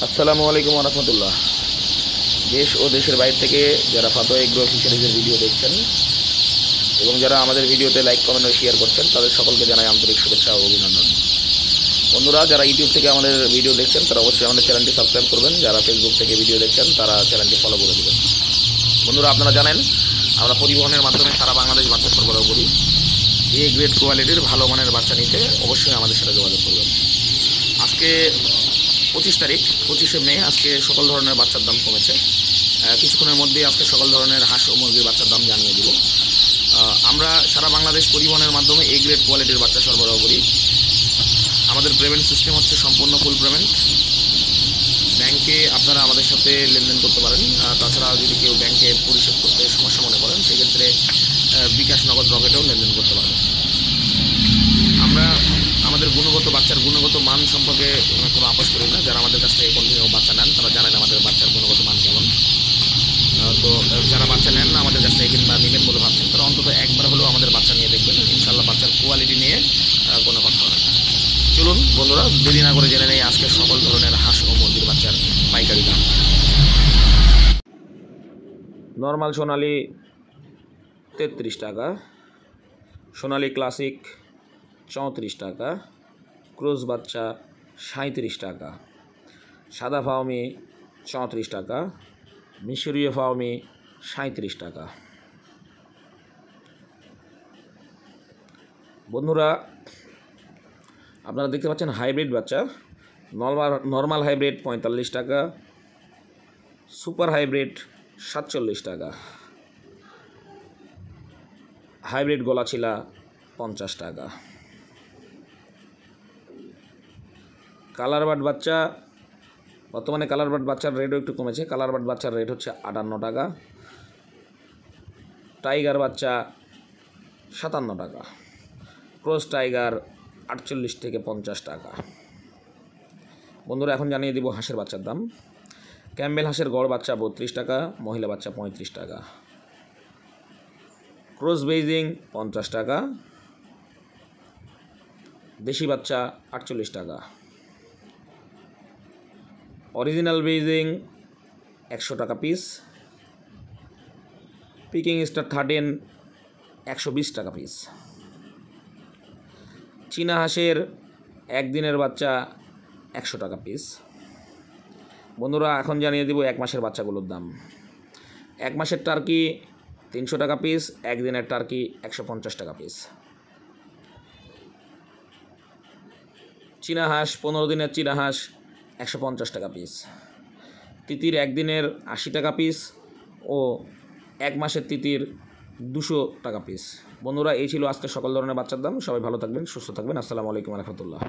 আসসালামু আলাইকুম রহমতুল্লাহ। দেশ ও দেশের বাইরে থেকে যারা ফাতোয়া এগ্রো ফিশারিজের ভিডিও দেখছেন এবং যারা আমাদের ভিডিওতে লাইক কমেন্ট ও শেয়ার করছেন তাদের সকলকে জানাই আন্তরিক শুভেচ্ছা ও অভিনন্দন। বন্ধুরা, যারা ইউটিউব থেকে আমাদের ভিডিও দেখছেন তারা অবশ্যই আমাদের চ্যানেলটি সাবস্ক্রাইব করবেন, যারা ফেসবুক থেকে ভিডিও দেখছেন তারা চ্যানেলটি ফলো করে দেবেন। বন্ধুরা, আপনারা জানেন আমরা পরিবহনের মাধ্যমে সারা বাংলাদেশ বাচ্চা সরবরাহ করি। এ গ্রেড কোয়ালিটির ভালো মানের বাচ্চা নিতে অবশ্যই আমাদের সাথে যোগাযোগ করবেন। আজকে 25 তারিখ, 25শে মে। আজকে সকল ধরনের বাচ্চার দাম কমেছে। কিছুক্ষণের মধ্যেই আজকে সকল ধরনের হাঁস ও মুরগির বাচ্চার দাম জানিয়ে দিব। আমরা সারা বাংলাদেশ পরিবহনের মাধ্যমে এ গ্রেড কোয়ালিটির বাচ্চা সরবরাহ করি। আমাদের পেমেন্ট সিস্টেম হচ্ছে সম্পূর্ণ ফুল পেমেন্ট। ব্যাংকে আপনারা আমাদের সাথে লেনদেন করতে পারেন। তাছাড়া যদি কেউ ব্যাংকে পরিশোধ করতে সমস্যা মনে করেন সেক্ষেত্রে বিকাশ, নগদ, রকেটেও লেনদেন করতে পারেন। আমরা আমাদের গুণগত বাচ্চার গুণগত মান সম্পর্কে কোনো আপোষ করি না। যারা আমাদের কাছ থেকে কন্টিনিউ বাচ্চা নেন তারা জানেন আমাদের বাচ্চার গুণগত মান কেমন। তো যারা বাচ্চা নেন না আমাদের কাছ থেকে কিংবা নেবেন বলে ভাবছেন তারা অন্তত একবার হলেও আমাদের বাচ্চা নিয়ে দেখবেন। ইনশাল্লাহ বাচ্চার কোয়ালিটি নিয়ে কোনো কথা হবে না। চলুন বন্ধুরা, দেরি না করে জেনে নেই আজকে সকল ধরনের হাঁস ও মুরগির বাচ্চার পাইকারি দাম। নর্মাল সোনালি 33 টাকা, সোনালি ক্লাসিক 34 টাকা, ক্রোজ বাচ্চা 37 টাকা, সাদা ফাউমি 34 টাকা, মিশরীয় ফাউমি 37 টাকা। বন্ধুরা, আপনারা দেখতে পাচ্ছেন হাইব্রিড বাচ্চা। নর্মাল হাইব্রিড 45 টাকা, সুপার হাইব্রিড 47 টাকা, হাইব্রিড গলাছিলা 50 টাকা। কালার বার্ড বাচ্চা, বর্তমানে কালার বার্ড বাচ্চার রেটও একটু কমেছে। কালার বার্ড বাচ্চার রেট হচ্ছে 58 টাকা, টাইগার বাচ্চা 57 টাকা, ক্রস টাইগার 48 থেকে 50 টাকা। বন্ধুরা, এখন জানিয়ে দিব হাঁসের বাচ্চার দাম। ক্যাম্বেল হাঁসের গড় বাচ্চা 32 টাকা, মহিলা বাচ্চা 35 টাকা, ক্রস বেইজিং 50 টাকা, দেশি বাচ্চা 48 টাকা, অরিজিনাল বেইজিং 100 টাকা পিস, পিকিং স্টার 13 120 টাকা পিস, চীনা হাঁসের একদিনের বাচ্চা 100 টাকা পিস। বন্ধুরা, এখন জানিয়ে দিব 1 মাসের বাচ্চাগুলোর দাম। 1 মাসের টার্কি 300 টাকা পিস, একদিনের টার্কি 150 টাকা পিস। চীনা হাঁস 15 দিনের চীনা হাঁস 150 টাকা পিস। তিতির একদিনের 80 টাকা পিস ও 1 মাসের তিতির 200 টাকা পিস। বন্ধুরা, এই ছিল আজকে সকল ধরনের বাচ্চার দাম। সবাই ভালো থাকবেন, সুস্থ থাকবেন। আসসালামু আলাইকুম রহমতুল্লাহ।